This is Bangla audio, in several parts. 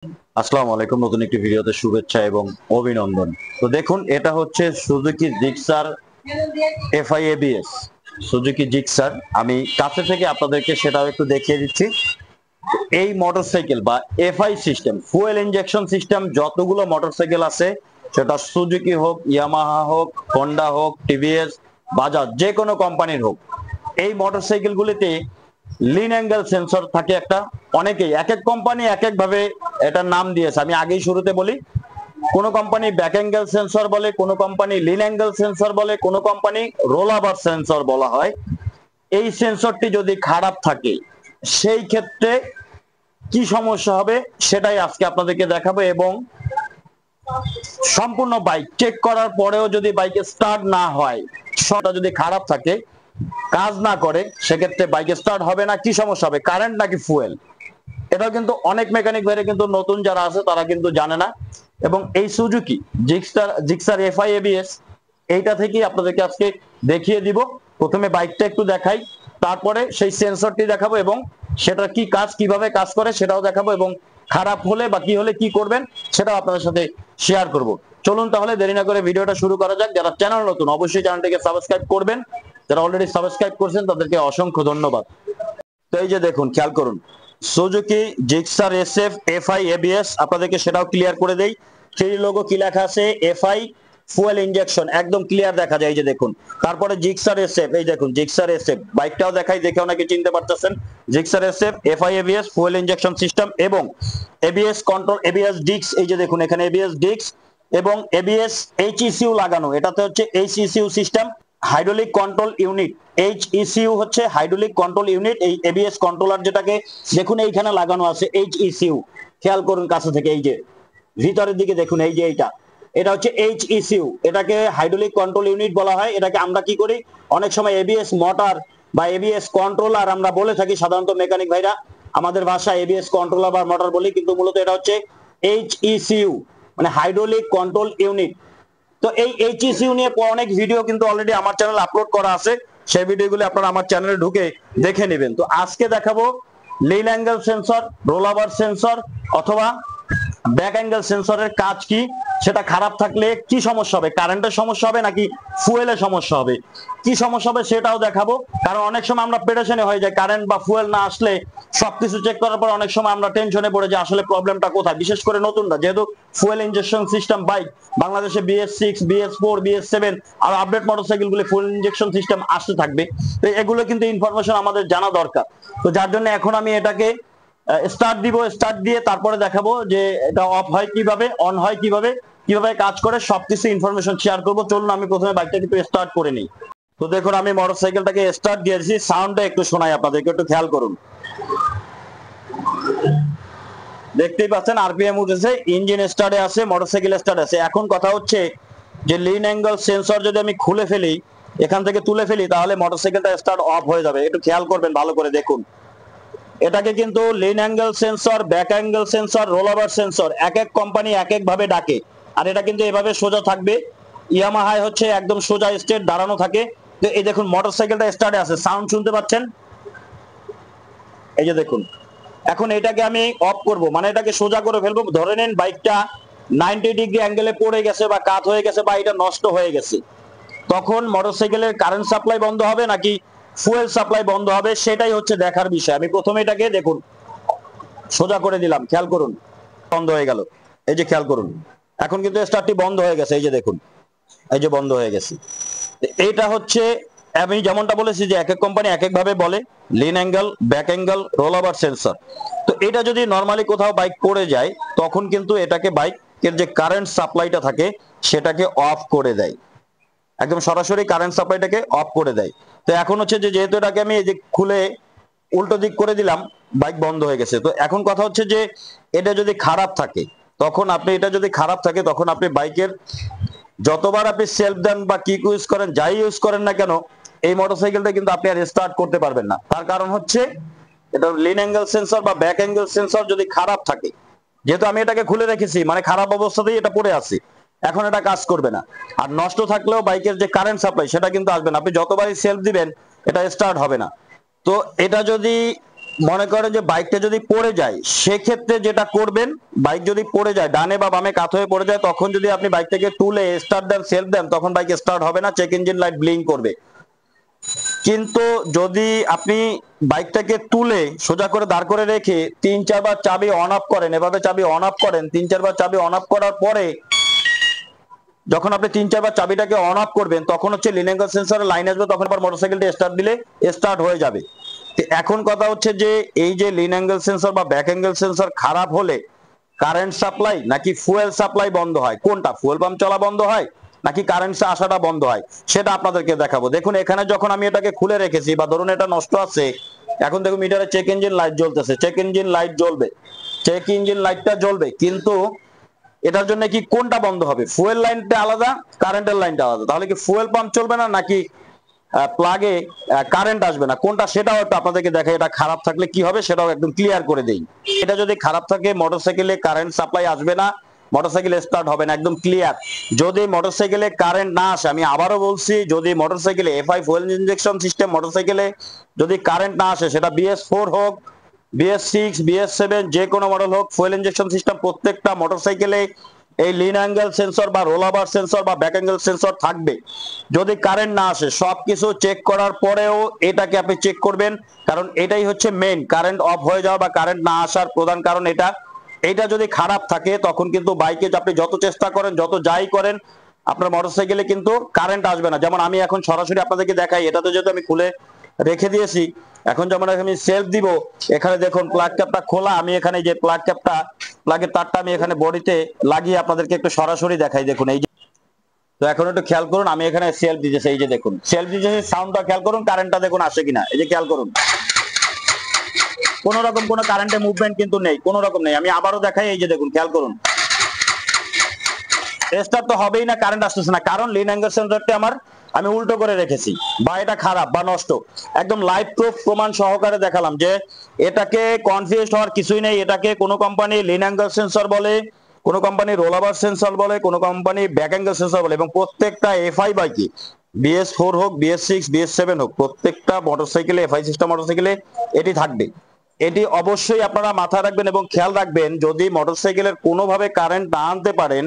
আসসালামু আলাইকুম, নতুন একটি ভিডিওতে শুভেচ্ছা এবং অভিনন্দন। তো দেখুন, এটা হচ্ছে Suzuki Gixxer FI ABS. Suzuki Gixxer আমি কাছে থেকে আপনাদেরকে সেটাও একটু দেখিয়ে দিচ্ছি। এই মোটরসাইকেল বা FI system, fuel injection system যতগুলো মোটরসাইকেল আছে, সেটা সুজুকি হোক, ইয়ামাহা হোক, হোন্ডা হোক, টিভিএস, বাজাজ, যে কোনো কোম্পানির হোক, এই মোটরসাইকেলগুলিতে লিন অ্যাঙ্গেল সেন্সর থাকে একটা। অনেকেই এক এক কোম্পানি এক এক ভাবে এটার নাম দিয়েছে। আমি আগেই শুরুতে বলি, কোন কোম্পানি ব্যাক অ্যাঙ্গেল সেন্সর বলে, কোন কোম্পানি লিন অ্যাঙ্গেল সেন্সর বলে, কোন কোম্পানি রোল ওভার সেন্সর বলা হয়। এই সেন্সরটি যদি খারাপ থাকে, সেই ক্ষেত্রে কি সমস্যা হবে সেটাই আজকে আপনাদেরকে দেখাবো। এবং সম্পূর্ণ বাইক চেক করার পরেও যদি বাইকে স্টার্ট না হয়, সেটা যদি খারাপ থাকে, কাজ না করে, সেক্ষেত্রে বাইকে স্টার্ট হবে না। কি সমস্যা হবে, কারেন্ট নাকি ফুয়েল? এটাও কিন্তু অনেক মেকানিক ভাইরা কিন্তু নতুন যারা আছে তারা কিন্তু জানে না। এবং এই সুজুকি জিক্সার এফআই এবিএস, এইটা থেকেই আপনাদেরকে আজকে দেখিয়ে দিব। প্রথমে বাইকটা একটু দেখাই, তারপরে সেই সেন্সরটি দেখাবো এবং সেটার কি কাজ, কিভাবে কাজ করে সেটাও দেখাবো, এবং খারাপ হলে বা কি হলে কি করবেন সেটাও আপনাদের সাথে শেয়ার করব। চলুন তাহলে দেরি না করে ভিডিওটা শুরু করা যাক। যারা চ্যানেল নতুন, অবশ্যই চ্যানেলটিকে সাবস্ক্রাইব করবেন। যারা অলরেডি সাবস্ক্রাইব করছেন তাদেরকে অসংখ্য ধন্যবাদ। তো এই যে দেখুন, খেয়াল করুন, Suzuki Gixxer SF FI ABS, আপনাদেরকে সেটাও ক্লিয়ার করে দেই। থ্রি লোগো কি লেখা আছে, এফআই ফুয়েল ইনজেকশন, একদম ক্লিয়ার দেখা যায়। এই যে দেখুন, তারপরে জিক্সার এসএফ, এই দেখুন জিক্সার এসএফ, বাইকটাও দেখাই, দেখে অনেকে চিনতে পারতেছেন। Gixxer SF FI ABS fuel injection system এবং এবিএস কন্ট্রোল, এবিএস ডিক্স, এই যে দেখুন এখানে এবিএস ডিক্স এবং এবিএস এইচইসিউ লাগানো। এটাতে হচ্ছে এইচইসিউ সিস্টেম, হাইড্রোলিক কন্ট্রোল ইউনিট। এইচইসিউ হচ্ছে হাইড্রোলিক কন্ট্রোল ইউনিট। এই এবিএস কন্ট্রোলার যেটাকে দেখুন এইখানে লাগানো আছে এইচইসিউ, খেয়াল করুন কাছে থেকে, এই যে ভিতরের দিকে দেখুন, এই যে এটা হচ্ছে এইচইসিউ, এটাকে হাইড্রোলিক কন্ট্রোল ইউনিট বলা হয়। এটাকে আমরা কি করি, অনেক সময় এবিএস মোটর বা এবিএস কন্ট্রোলার আমরা বলে থাকি সাধারণত মেকানিক ভাইরা, আমাদের ভাষায় এবিএস কন্ট্রোলার বা মোটর বলি, কিন্তু মূলত এটা হচ্ছে এইচইসিউ, মানে হাইড্রোলিক কন্ট্রোল ইউনিট। তো এই এইচইসিউ নিয়ে অনেক ভিডিও কিন্তু অলরেডি আমার চ্যানেলে আপলোড করা আছে, সেই ভিডিওগুলো আপনারা আমার চ্যানেলে ঢুকে দেখে নেবেন। তো আজকে দেখাবো lean angle sensor, roll over sensor অথবা ব্যাক অ্যাঙ্গেল সেন্সরের কাজ কি, সেটা খারাপ থাকলে কি সমস্যা হবে, কারেন্টের সমস্যা হবে নাকি ফুয়েলের সমস্যা হবে, কি সমস্যা হবে সেটাও দেখাবো। কারণ অনেক সময় আমরা পেরেশানি হয়ে যাই, কারেন্ট বা ফুয়েল না আসলে সবকিছু চেক করার পর অনেক সময় আমরা টেনশনে পড়ে যে আসলে প্রবলেমটা কোথায়। বিশেষ করে নতুনরা, যেহেতু ফুয়েল ইনজেকশন সিস্টেম বাইক বাংলাদেশে BS6, BS4, BS7 আর আপডেট মোটরসাইকেলগুলি ফুয়েল ইনজেকশন সিস্টেম আসতে থাকবে। তো এগুলো কিন্তু ইনফরমেশন আমাদের জানা দরকার। তো যার জন্য এখন আমি এটাকে স্টার্ট দিব, স্টার্ট দিয়ে তারপরে দেখাবো যে এটা অফ হয় কিভাবে, অন হয় কিভাবে, কিভাবে কাজ করে, সবকিছু ইনফরমেশন শেয়ার করবো। চলুন আমি প্রথমে বাইকটাকে একটু স্টার্ট করে নিই। তো দেখুন, আমি মোটরসাইকেলটাকে স্টার্ট দিয়েছি, সাউন্ডটা একটু শোনাই আপনাদেরকে, একটু খেয়াল করুন। দেখতেই পাচ্ছেন আরপিএম উঠেছে, ইঞ্জিন স্টার্টে আছে, মোটরসাইকেল স্টার্ট আছে। এখন কথা হচ্ছে যে লিন অ্যাঙ্গেল সেন্সর যদি আমি খুলে ফেলি, এখান থেকে তুলে ফেলি, তাহলে মোটরসাইকেলটা স্টার্ট অফ হয়ে যাবে। একটু খেয়াল করবেন, ভালো করে দেখুন। এটাকে কিন্তু lean angle sensor, back angle sensor, roll over sensor, এক এক কোম্পানি এক এক ভাবে ডাকে। আর এটা কিন্তু এভাবে সোজা থাকবে। ইয়ামাহায় হচ্ছে একদম সোজা স্ট্রেট দাঁড়ানো থাকে। তো এই দেখুন মোটরসাইকেলটা স্টার্টে আছে, সাউন্ড শুনতে পাচ্ছেন, এই যে দেখুন। এখন এটাকে আমি অফ করব, মানে এটাকে সোজা করে ফেলবো। ধরে নেন বাইকটা 90 ডিগ্রি অ্যাঙ্গেলে পড়ে গেছে বা কাত হয়ে গেছে বা এটা নষ্ট হয়ে গেছে, তখন মোটরসাইকেলের কারেন্ট সাপ্লাই বন্ধ হবে নাকি ফুয়েল সাপ্লাই বন্ধ হবে, সেটাই হচ্ছে দেখার বিষয়। আমি প্রথমে এটাকে দেখুন সোজা করে দিলাম, খেয়াল করুন, বন্ধ হয়ে গেল। এই যে খেয়াল করুন, এখন কিন্তু স্টার্টটি বন্ধ হয়ে গেছে, এই যে দেখুন, এই যে বন্ধ হয়ে গেছে। এইটা হচ্ছে, আমি যেমনটা বলেছি যে এক এক কোম্পানি এক এক ভাবে বলে, lean angle, back angle, roll over sensor. তো এটা যদি নরমালি কোথাও বাইক পড়ে যায়, তখন কিন্তু এটাকে বাইকের যে কারেন্ট সাপ্লাইটা থাকে সেটাকে অফ করে দেয়, একদম সরাসরি কারেন্ট সাপ্লাইটাকে অফ করে দেয়। তো এখন হচ্ছে যে যেহেতু এটাকে আমি এই যে খুলে উল্টো দিক করে দিলাম, বাইক বন্ধ হয়ে গেছে। তো এখন কথা হচ্ছে যে এটা যদি খারাপ থাকে, তখন আপনি, এটা যদি খারাপ থাকে তখন আপনি বাইকের যতবার আপনি সেলফ দেন বা কিক ইউজ করেন, যাই ইউজ করেন না কেন, এই মোটরসাইকেলটা কিন্তু আপনি আর স্টার্ট করতে পারবেন না। তার কারণ হচ্ছে এটা লিন অ্যাঙ্গেল সেন্সর বা ব্যাক অ্যাঙ্গেল সেন্সর যদি খারাপ থাকে, যেহেতু আমি এটাকে খুলে রেখেছি, মানে খারাপ অবস্থাতেই এটা পড়ে আছে, এখন এটা কাজ করবে না। আর নষ্ট থাকলেও বাইকের যে কারেন্ট সাপ্লাই সেটা কিন্তু আসবে না, আপনি যতবারই সেলফ দিবেন এটা স্টার্ট হবে না। তো এটা যদি মনে করেন যে বাইকটা যদি পড়ে যায়, সেক্ষেত্রে যেটা করবেন, বাইক যদি পড়ে যায়, ডানে বা বামে কাত হয়ে পড়ে যায়, তখন যদি আপনি বাইকটাকে তুলে স্টার্ট দেন, সেলফ দেন, তখন বাইক স্টার্ট হবে না, চেক ইঞ্জিন লাইট ব্লিঙ্ক করবে। কিন্তু যদি আপনি বাইকটাকে তুলে সোজা করে দাঁড় করে রেখে 3-4 বার চাবি অন অফ করেন, এভাবে চাবি অন অফ করেন, 3-4 বার চাবি অন অফ করার পরে যখন আপনি 3-4 বার চাবিটাকে অন অফ করবেন, তখন হচ্ছে লিন অ্যাঙ্গেল সেন্সরের লাইন আসবে, তখন আবার মোটরসাইকেলটা স্টার্ট দিলে স্টার্ট হয়ে যাবে। এখন কথা হচ্ছে যে এই যে লিন অ্যাঙ্গেল সেন্সর বা ব্যাক অ্যাঙ্গেল সেন্সর খারাপ হলে কারেন্ট সাপ্লাই নাকি ফুয়েল সাপ্লাই বন্ধ হয়, কোনটা, ফুয়েল পাম্প চলা বন্ধ হয় নাকি কারেন্ট আসাটা বন্ধ হয়, সেটা আপনাদেরকে দেখাবো। দেখুন এখানে যখন আমি এটাকে খুলে রেখেছি বা ধরুন এটা নষ্ট আছে, এখন দেখুন মিটারে চেক ইঞ্জিন লাইট জ্বলতেছে, চেক ইঞ্জিন লাইট জ্বলবে, চেক ইঞ্জিন লাইটটা জ্বলবে, কিন্তু এটার জন্য কি কোনটা বন্ধ হবে, ফুয়েল লাইনটা আলাদা, কারেন্টের লাইনটা আলাদা, তাহলে কি ফুয়েল পাম্প চলবে না নাকি প্লাগে কারেন্ট আসবে না, কোনটা, সেটাও একটু আপনাদেরকে দেখাই। এটা খারাপ থাকলে কি হবে সেটাও একদম ক্লিয়ার করে দেই। এটা যদি খারাপ থাকে মোটরসাইকেলে কারেন্ট সাপ্লাই আসবে না, মোটরসাইকেল স্টার্ট হবে না, একদম ক্লিয়ার। যদি মোটরসাইকেলে কারেন্ট না আসে, আমি আবারও বলছি, যদি মোটরসাইকেলে এফআই ফুয়েল ইনজেকশন সিস্টেম মোটরসাইকেলে যদি কারেন্ট না আসে, সেটা BS4 হোক, BS6, BS7, যে কোনো মডেল হোক, ফুয়েল ইনজেকশন সিস্টেম প্রত্যেকটা মোটরসাইকেলে এই লিন অ্যাঙ্গেল সেন্সর বা রোলাবার সেন্সর বা ব্যাক অ্যাঙ্গেল সেন্সর থাকবে। যদি কারেন্ট না আসে, সবকিছু চেক করার পরেও এটাকে আপনি চেক করবেন, কারণ এটাই হচ্ছে মেইন, কারেন্ট অফ হয়ে যাওয়া বা কারেন্ট না আসার প্রধান কারণ এটা। এটা যদি খারাপ থাকে, তখন কিন্তু বাইকে আপনি যত চেষ্টা করেন, যত যাই করেন, আপনার মোটরসাইকেলে কিন্তু কারেন্ট আসবে না। যেমন আমি এখন সরাসরি আপনাদেরকে দেখাই, এটাতে যেহেতু আমি খুলে রেখে দিয়েছি, এখন যেমন আমি সেলফ দিব, এখানে দেখুন প্লাগ ক্যাপটা খোলা, আমি এখানে যে প্লাগ ক্যাপটা, প্লাগের তারটা আমি এখানে বডিতে লাগিয়ে আপনাদেরকে একটু সরাসরি দেখাই। দেখুন এই যে, তো এখন একটু খেয়াল করুন, আমি এখানে সেলফ দিতেছি, এই যে দেখুন সেলফ দিতেছি, সাউন্ডটা খেয়াল করুন, কারেন্টটা দেখুন আসে কিনা, এই যে খেয়াল করুন, কোন রকম কোনো কারেন্টের মুভমেন্ট কিন্তু নেই, কোন রকম নেই। আমি আবারও দেখাই, এই যে দেখুন খেয়াল করুন, স্টার্ট তো হবেই না, কারেন্ট আসতেছে না, কারণ লিন অ্যাঙ্গেল সেন্সরটা আমার আমি উল্টো করে রেখেছি, বা এটা খারাপ বা নষ্ট। একদম লাইভ প্রুফ প্রমাণ সহকারে দেখালাম যে এটাকে কনফিউজ হওয়ার কিছুই নেই। এটাকে কোনো কোম্পানি লিন অ্যাঙ্গেল সেন্সর বলে, কোনো কোম্পানি রোলাবার সেন্সর বলে, কোনো কোম্পানি ব্যাক অ্যাঙ্গেল সেন্সর বলে, এবং প্রত্যেকটা এফআই বাইকে, BS4 হোক, BS6, BS7 হোক, প্রত্যেকটা মোটরসাইকেলে, এফআই সিস্টেম মোটরসাইকেলে এটি থাকবে। এটি অবশ্যই আপনারা মাথায় রাখবেন এবং খেয়াল রাখবেন, যদি মোটরসাইকেলের কোনোভাবে কারেন্ট না আনতে পারেন,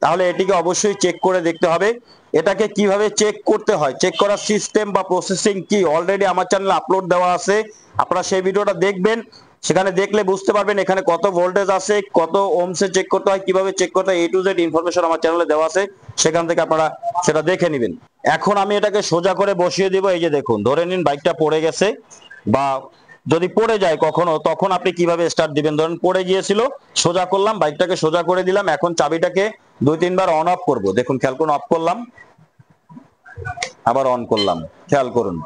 তাহলে এটিকে অবশ্যই চেক করে দেখতে হবে। এটাকে কিভাবে চেক করতে হয়, চেক করার সিস্টেম বা প্রসেসিং কি, অলরেডি আমার চ্যানেলে আপলোড দেওয়া আছে, আপনারা সেই ভিডিওটা দেখবেন। সেখানে দেখলে বুঝতে পারবেন এখানে কত ভোল্টেজ আছে, কত ওহমসে চেক করতে হয়, কিভাবে চেক করতে হয়, A to Z ইনফরমেশন আমার চ্যানেলে দেওয়া আছে, সেখান থেকে আপনারা সেটা দেখে নেবেন। এখন আমি এটাকে সোজা করে বসিয়ে দিব। এই যে দেখুন, ধরে নিন বাইকটা পড়ে গেছে, বা যদি পড়ে যায় কখনো, তখন আপনি কিভাবে স্টার্ট দিবেন, ধরেন পড়ে গিয়েছিল, সোজা করলাম, বাইকটাকে সোজা করে দিলাম, এখন চাবিটাকে 2-3 বার অন অফ করব। দেখুন খেয়াল করুন, অফ করলাম, আবার অন করলাম, খেয়াল করুন,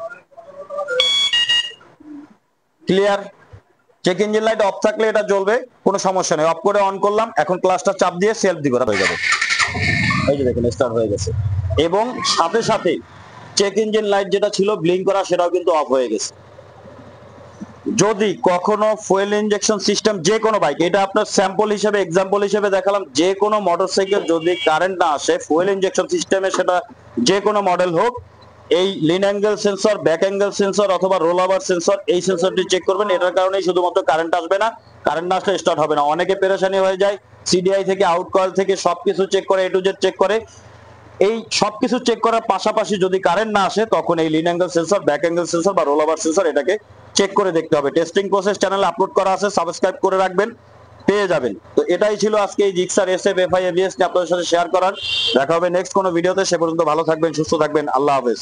clear. Check engine light off থাকলে এটা জ্বলবে, কোনো সমস্যা নেই, অফ করে অন করলাম, এখন ক্লাসটা চাপ দিয়ে সেলফ দিব, হয়ে যাবে। এই যে দেখুন স্টার্ট হয়ে গেছে, এবং সাথে সাথে চেক ইঞ্জিন লাইট যেটা ছিল ব্লিঙ্ক করা, সেটাও কিন্তু অফ হয়ে গেছে। যদি কখনো ফুয়েল ইনজেকশন সিস্টেম, যে কোনো বাইক, এটা আপনার স্যাম্পল হিসেবে, এক্সাম্পল হিসেবে দেখালাম, যে কোনো মোটরসাইকেল যদি কারেন্ট না আসে ফুয়েল ইনজেকশন সিস্টেমে, সেটা যে কোনো মডেল হোক, এই lean angle sensor, back angle sensor অথবা রোল ওভার সেন্সর, এই সেন্সরটি চেক করবেন। এটার কারণেই শুধুমাত্র কারেন্ট আসবে না, কারেন্ট না আসলে স্টার্ট হবে না। অনেকে পেরেশানি হয়ে যায়, সিডিআই থেকে, আউট কয়েল থেকে সবকিছু চেক করে, A to Z চেক করে। এই সবকিছু চেক করার পাশাপাশি যদি কারেন্ট না আসে, তখন এই lean angle sensor, back angle sensor বা রোল ওভার সেন্সর, এটাকে চেক করে দেখতে হবে। টেস্টিং প্রসেস চ্যানেলে আপলোড করা আছে, সাবস্ক্রাইব করে রাখবেন, পেয়ে যাবেন। তো এটাই ছিল আজকে এই জিক্সার SF FI ABS নিয়ে আপনাদের সাথে শেয়ার করার। দেখা হবে নেক্সট কোনো ভিডিওতে, সে পর্যন্ত ভালো থাকবেন, সুস্থ থাকবেন, আল্লাহ হাফেজ।